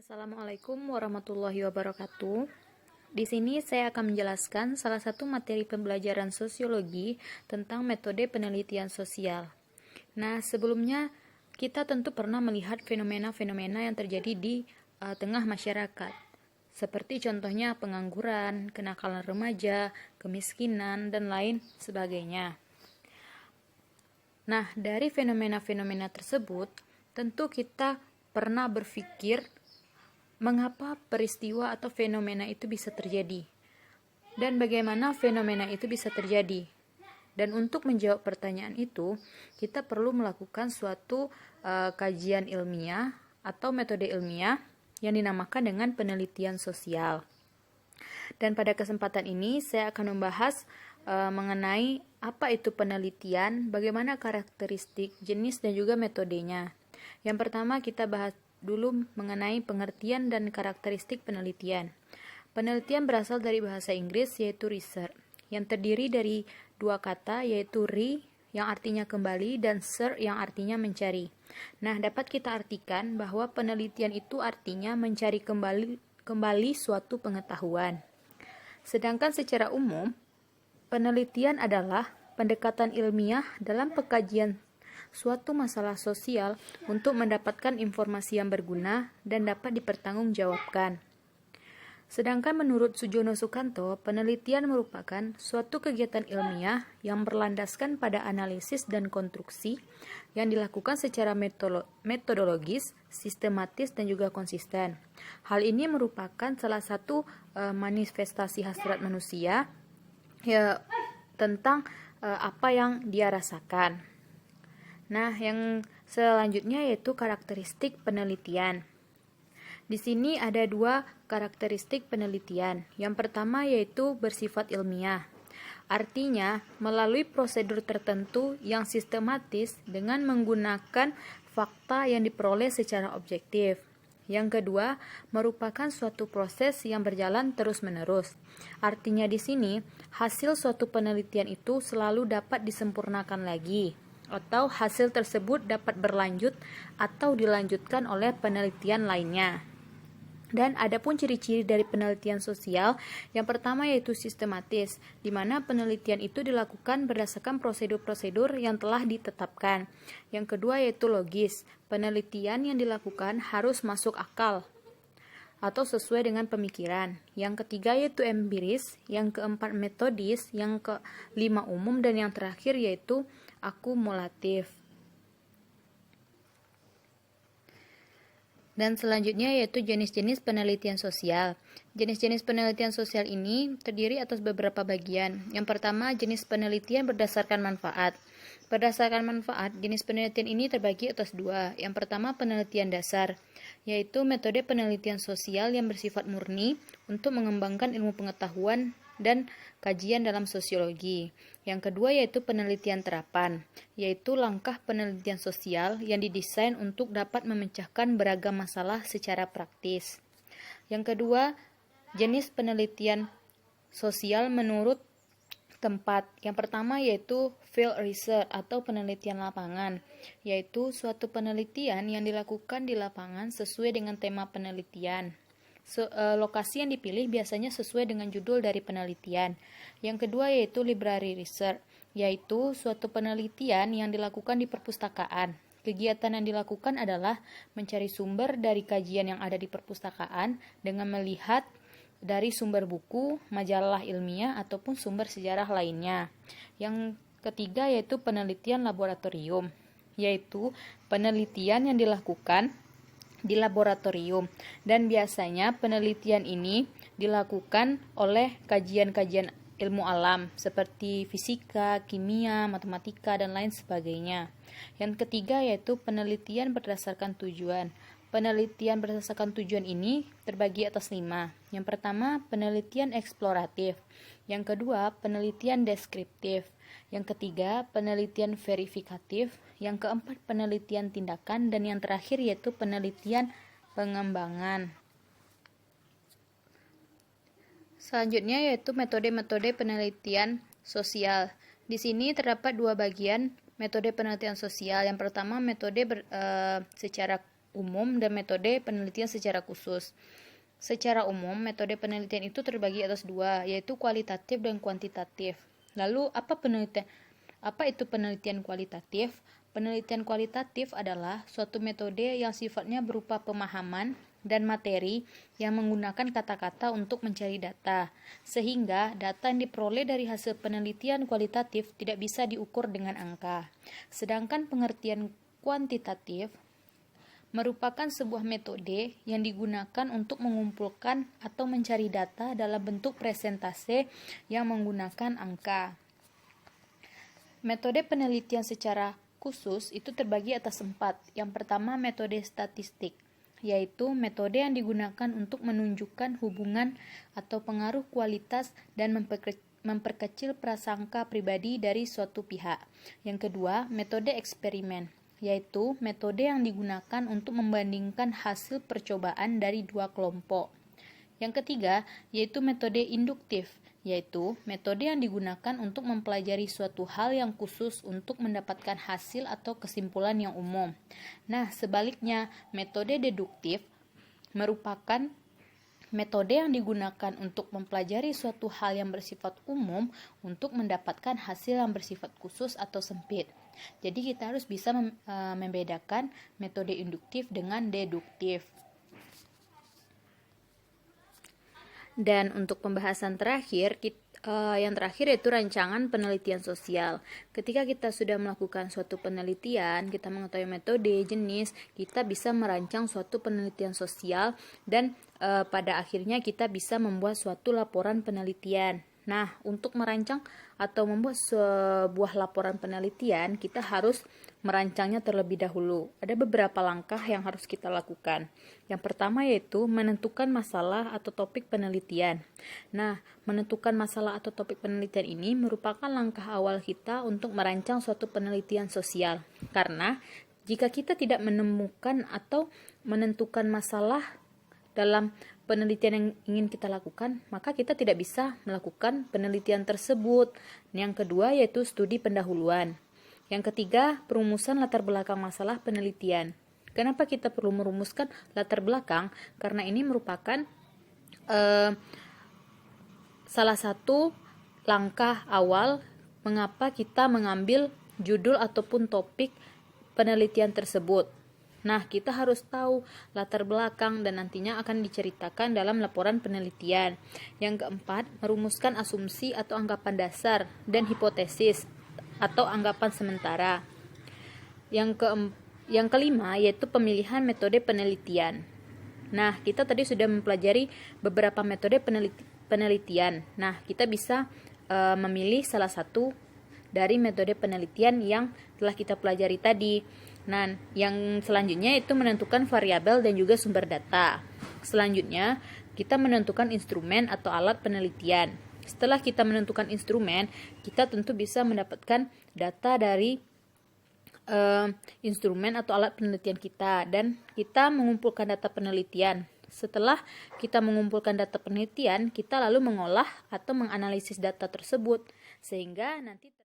Assalamualaikum warahmatullahi wabarakatuh. Di sini saya akan menjelaskan salah satu materi pembelajaran sosiologi tentang metode penelitian sosial. Nah, sebelumnya kita tentu pernah melihat fenomena-fenomena yang terjadi di tengah masyarakat. Seperti contohnya pengangguran, kenakalan remaja, kemiskinan, dan lain sebagainya. Nah, dari fenomena-fenomena tersebut, tentu kita pernah berpikir mengapa peristiwa atau fenomena itu bisa terjadi dan bagaimana fenomena itu bisa terjadi. Dan untuk menjawab pertanyaan itu, kita perlu melakukan suatu kajian ilmiah atau metode ilmiah yang dinamakan dengan penelitian sosial. Dan pada kesempatan ini saya akan membahas mengenai apa itu penelitian, bagaimana karakteristik, jenis, dan juga metodenya. Yang pertama kita bahas dulu mengenai pengertian dan karakteristik penelitian. Penelitian berasal dari bahasa Inggris yaitu research, yang terdiri dari dua kata yaitu re yang artinya kembali dan search yang artinya mencari. Nah, dapat kita artikan bahwa penelitian itu artinya mencari kembali suatu pengetahuan. Sedangkan secara umum, penelitian adalah pendekatan ilmiah dalam pengkajian suatu masalah sosial untuk mendapatkan informasi yang berguna dan dapat dipertanggungjawabkan. Sedangkan menurut Sujono Sukanto, penelitian merupakan suatu kegiatan ilmiah yang berlandaskan pada analisis dan konstruksi yang dilakukan secara metodologis, sistematis, dan juga konsisten. Hal ini merupakan salah satu manifestasi hasrat manusia tentang apa yang dia rasakan. Nah, yang selanjutnya yaitu karakteristik penelitian. Di sini ada dua karakteristik penelitian. Yang pertama yaitu bersifat ilmiah. Artinya, melalui prosedur tertentu yang sistematis dengan menggunakan fakta yang diperoleh secara objektif. Yang kedua, merupakan suatu proses yang berjalan terus-menerus. Artinya di sini, hasil suatu penelitian itu selalu dapat disempurnakan lagi, atau hasil tersebut dapat berlanjut atau dilanjutkan oleh penelitian lainnya. Dan ada pun ciri-ciri dari penelitian sosial. Yang pertama yaitu sistematis, di mana penelitian itu dilakukan berdasarkan prosedur-prosedur yang telah ditetapkan. Yang kedua yaitu logis, penelitian yang dilakukan harus masuk akal atau sesuai dengan pemikiran. Yang ketiga yaitu empiris, yang keempat metodis, yang kelima umum, dan yang terakhir yaitu akumulatif. Dan selanjutnya yaitu jenis-jenis penelitian sosial. Jenis-jenis penelitian sosial ini terdiri atas beberapa bagian. Yang pertama, jenis penelitian berdasarkan manfaat. Berdasarkan manfaat, jenis penelitian ini terbagi atas dua. Yang pertama, penelitian dasar, yaitu metode penelitian sosial yang bersifat murni untuk mengembangkan ilmu pengetahuan dan kajian dalam sosiologi. Yang kedua yaitu penelitian terapan, yaitu langkah penelitian sosial yang didesain untuk dapat memecahkan beragam masalah secara praktis. Yang kedua, jenis penelitian sosial menurut tempat. Yang pertama yaitu field research atau penelitian lapangan, yaitu suatu penelitian yang dilakukan di lapangan sesuai dengan tema penelitian. Lokasi yang dipilih biasanya sesuai dengan judul dari penelitian. Yang kedua yaitu library research, yaitu suatu penelitian yang dilakukan di perpustakaan. Kegiatan yang dilakukan adalah mencari sumber dari kajian yang ada di perpustakaan dengan melihat dari sumber buku, majalah ilmiah, ataupun sumber sejarah lainnya. Yang ketiga yaitu penelitian laboratorium, yaitu penelitian yang dilakukan di laboratorium, dan biasanya penelitian ini dilakukan oleh kajian-kajian ilmu alam seperti fisika, kimia, matematika, dan lain sebagainya. Yang ketiga yaitu penelitian berdasarkan tujuan. Penelitian berdasarkan tujuan ini terbagi atas 5. Yang pertama, penelitian eksploratif. Yang kedua, penelitian deskriptif. Yang ketiga, penelitian verifikatif. Yang keempat, penelitian tindakan. Dan yang terakhir yaitu penelitian pengembangan. Selanjutnya yaitu metode-metode penelitian sosial. Di sini terdapat dua bagian metode penelitian sosial. Yang pertama, metode secara umum dan metode penelitian secara khusus. Secara umum, metode penelitian itu terbagi atas dua, yaitu kualitatif dan kuantitatif. Lalu, apa itu penelitian kualitatif? Penelitian kualitatif adalah suatu metode yang sifatnya berupa pemahaman dan materi yang menggunakan kata-kata untuk mencari data, sehingga data yang diperoleh dari hasil penelitian kualitatif tidak bisa diukur dengan angka. Sedangkan pengertian kuantitatif merupakan sebuah metode yang digunakan untuk mengumpulkan atau mencari data dalam bentuk presentase yang menggunakan angka. Metode penelitian secara khusus itu terbagi atas 4. Yang pertama, metode statistik, yaitu metode yang digunakan untuk menunjukkan hubungan atau pengaruh kualitas dan memperkecil prasangka pribadi dari suatu pihak. Yang kedua, metode eksperimen, yaitu metode yang digunakan untuk membandingkan hasil percobaan dari dua kelompok. Yang ketiga, yaitu metode induktif, yaitu metode yang digunakan untuk mempelajari suatu hal yang khusus untuk mendapatkan hasil atau kesimpulan yang umum. Nah, sebaliknya, metode deduktif merupakan metode yang digunakan untuk mempelajari suatu hal yang bersifat umum untuk mendapatkan hasil yang bersifat khusus atau sempit. Jadi kita harus bisa membedakan metode induktif dengan deduktif. Dan untuk pembahasan terakhir, yang terakhir yaitu rancangan penelitian sosial. Ketika kita sudah melakukan suatu penelitian, kita mengetahui metode, jenis, kita bisa merancang suatu penelitian sosial dan pada akhirnya kita bisa membuat suatu laporan penelitian. Nah, untuk merancang atau membuat sebuah laporan penelitian, kita harus merancangnya terlebih dahulu. Ada beberapa langkah yang harus kita lakukan. Yang pertama yaitu menentukan masalah atau topik penelitian. Nah, menentukan masalah atau topik penelitian ini merupakan langkah awal kita untuk merancang suatu penelitian sosial. Karena jika kita tidak menemukan atau menentukan masalah dalam penelitian yang ingin kita lakukan, maka kita tidak bisa melakukan penelitian tersebut. Yang kedua yaitu studi pendahuluan. Yang ketiga, perumusan latar belakang masalah penelitian. Kenapa kita perlu merumuskan latar belakang? Karena ini merupakan salah satu langkah awal mengapa kita mengambil judul ataupun topik penelitian tersebut. Nah, kita harus tahu latar belakang dan nantinya akan diceritakan dalam laporan penelitian. Yang keempat, merumuskan asumsi atau anggapan dasar dan hipotesis atau anggapan sementara. Yang kelima yaitu pemilihan metode penelitian. Nah, kita tadi sudah mempelajari beberapa metode penelitian. Nah, kita bisa memilih salah satu dari metode penelitian yang telah kita pelajari tadi. Nah, yang selanjutnya itu menentukan variabel dan juga sumber data. Selanjutnya, kita menentukan instrumen atau alat penelitian. Setelah kita menentukan instrumen, kita tentu bisa mendapatkan data dari instrumen atau alat penelitian kita, dan kita mengumpulkan data penelitian. Setelah kita mengumpulkan data penelitian, kita lalu mengolah atau menganalisis data tersebut sehingga nanti